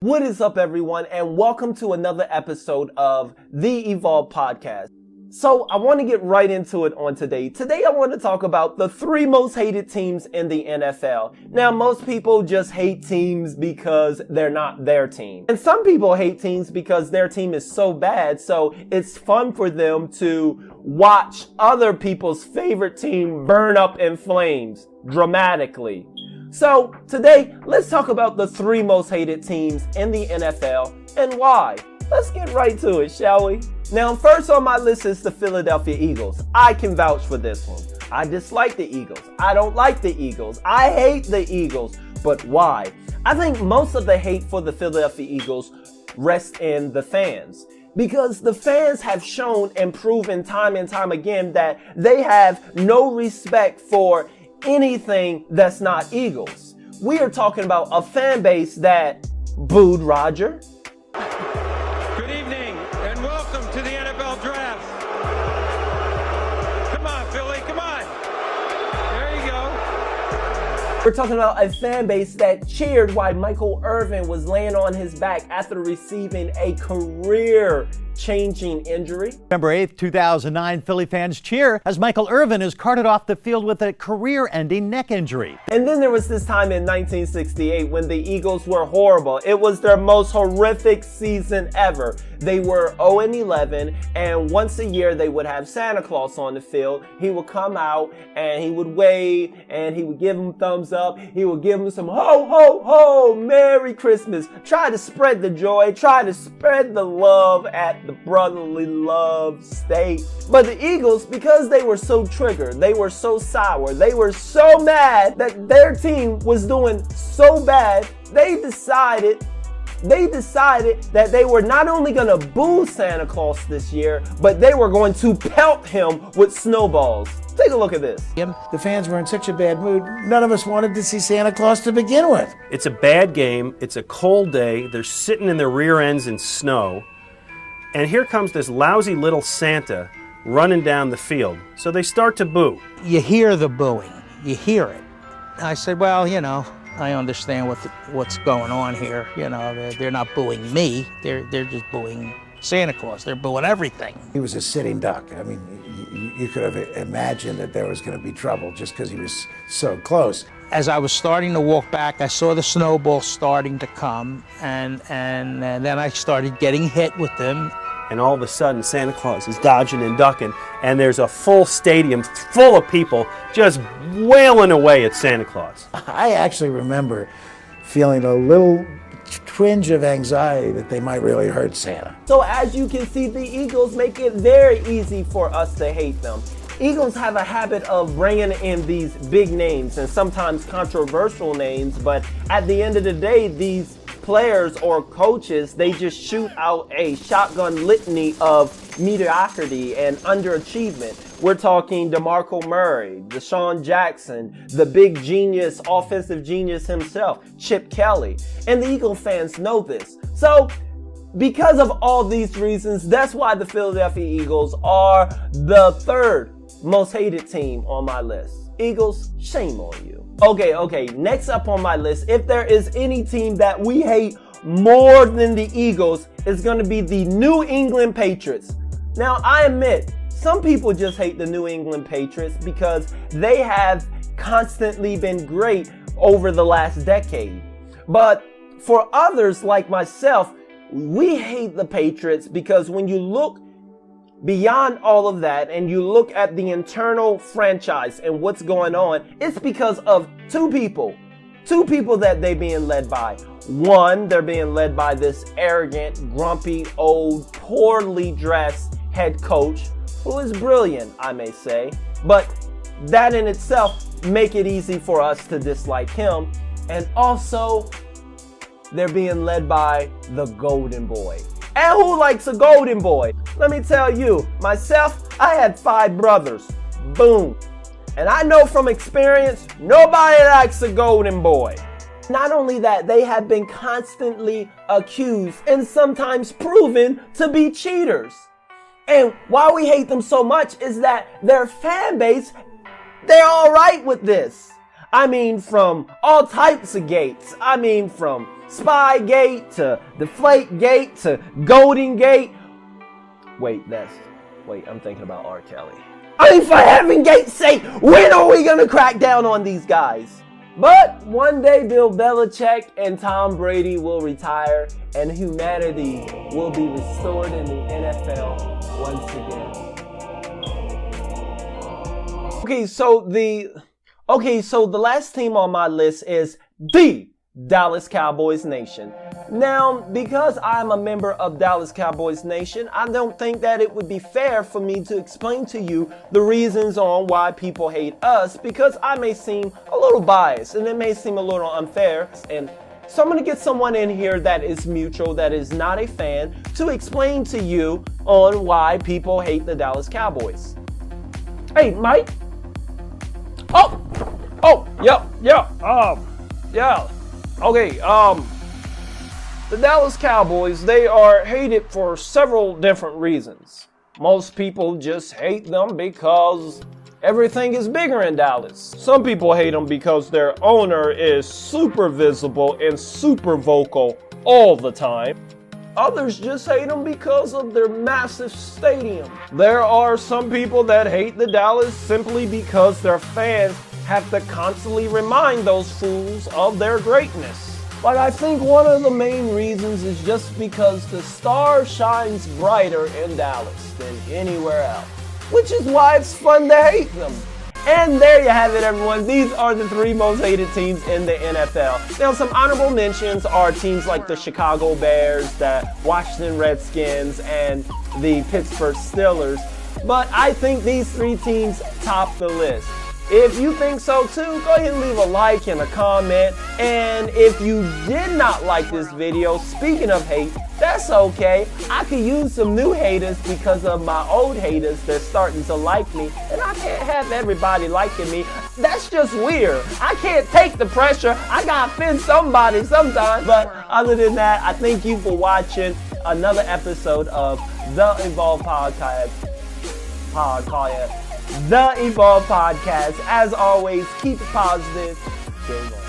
What is up, everyone, and welcome to another episode of the Evolve Podcast. So I want to get right into it on today. Today I want to talk about the three most hated teams in the NFL. Now, most people just hate teams because they're not their team. And some people hate teams because their team is so bad, so it's fun for them to watch other people's favorite team burn up in flames dramatically. So today, let's talk about the three most hated teams in the NFL and why. Let's get right to it, shall we? Now, first on my list is the Philadelphia Eagles. I can vouch for this one. I dislike the Eagles. I don't like the Eagles. I hate the Eagles. But why? I think most of the hate for the Philadelphia Eagles rests in the fans. Because the fans have shown and proven time and time again that they have no respect for anything that's not Eagles. We are talking about a fan base that booed Roger. Good evening and welcome to the NFL Draft. Come on, Philly, come on. There you go. We're talking about a fan base that cheered while Michael Irvin was laying on his back after receiving a career-changing injury. November 8th, 2009, Philly fans cheer as Michael Irvin is carted off the field with a career-ending neck injury. And then there was this time in 1968 when the Eagles were horrible. It was their most horrific season ever. They were 0-11, and once a year they would have Santa Claus on the field. He would come out and he would wave and he would give them thumbs up. He would give them some ho, ho, ho, Merry Christmas. Try to spread the joy, try to spread the love at the brotherly love state. But the Eagles, because they were so triggered, they were so sour, they were so mad that their team was doing so bad, they decided that they were not only going to boo Santa Claus this year, but they were going to pelt him with snowballs. Take a look at this. The fans were in such a bad mood, none of us wanted to see Santa Claus to begin with. It's a bad game. It's a cold day. They're sitting in their rear ends in snow. And here comes this lousy little Santa running down the field. So they start to boo. You hear the booing. You hear it. I said, well, I understand what's going on here. They're not booing me. They're just booing Santa Claus. They're booing everything. He was a sitting duck. I mean, you could have imagined that there was going to be trouble just because he was so close. As I was starting to walk back, I saw the snowball starting to come, and then I started getting hit with them. And all of a sudden, Santa Claus is dodging and ducking, and there's a full stadium full of people just wailing away at Santa Claus. I actually remember feeling a little twinge of anxiety that they might really hurt Santa. So as you can see, the Eagles make it very easy for us to hate them. Eagles have a habit of bringing in these big names and sometimes controversial names, but at the end of the day, these players or coaches, they just shoot out a shotgun litany of mediocrity and underachievement. We're talking DeMarco Murray, Deshaun Jackson, the big genius, offensive genius himself, Chip Kelly. And the Eagle fans know this. So because of all these reasons, that's why the Philadelphia Eagles are the third most hated team on my list. Eagles, shame on you. Okay, next up on my list, if there is any team that we hate more than the Eagles, it's going to be the New England Patriots. Now, I admit, some people just hate the New England Patriots because they have constantly been great over the last decade. But for others like myself, we hate the Patriots because when you look beyond all of that and you look at the internal franchise and what's going on, it's because of two people that they're being led by. One, they're being led by this arrogant, grumpy, old, poorly dressed head coach who is brilliant, I may say. But that in itself make it easy for us to dislike him. And also, they're being led by the Golden Boy. And who likes a Golden Boy? Let me tell you, myself, I had 5 brothers. Boom. And I know from experience, nobody likes a Golden Boy. Not only that, they have been constantly accused and sometimes proven to be cheaters. And why we hate them so much is that their fan base, they're all right with this. I mean, from all types of gates. I mean, from Spygate to Deflategate to Golden Gate. Wait, I'm thinking about R. Kelly. I mean, for heaven's gate's sake, when are we going to crack down on these guys? But one day Bill Belichick and Tom Brady will retire and humanity will be restored in the NFL once again. Okay, so the last team on my list is the Dallas Cowboys Nation. Now, because I'm a member of Dallas Cowboys Nation, I don't think that it would be fair for me to explain to you the reasons on why people hate us, because I may seem a little biased and it may seem a little unfair. And so I'm going to get someone in here that is mutual, that is not a fan, to explain to you on why people hate the Dallas Cowboys. Hey, Mike. Okay, the Dallas Cowboys, they are hated for several different reasons. Most people just hate them because everything is bigger in Dallas. Some people hate them because their owner is super visible and super vocal all the time. Others just hate them because of their massive stadium. There are some people that hate the Dallas simply because their fans have to constantly remind those fools of their greatness. But I think one of the main reasons is just because the star shines brighter in Dallas than anywhere else, which is why it's fun to hate them. And there you have it, everyone. These are the 3 most hated teams in the NFL. Now, some honorable mentions are teams like the Chicago Bears, the Washington Redskins, and the Pittsburgh Steelers. But I think these 3 teams top the list. If you think so too, go ahead and leave a like and a comment. And if you did not like this video, speaking of hate, that's okay. I could use some new haters because of my old haters. They're starting to like me. And I can't have everybody liking me. That's just weird. I can't take the pressure. I gotta offend somebody sometime. But other than that, I thank you for watching another episode of The Evolve Podcast. The Evolve Podcast. As always, keep it positive. Game on.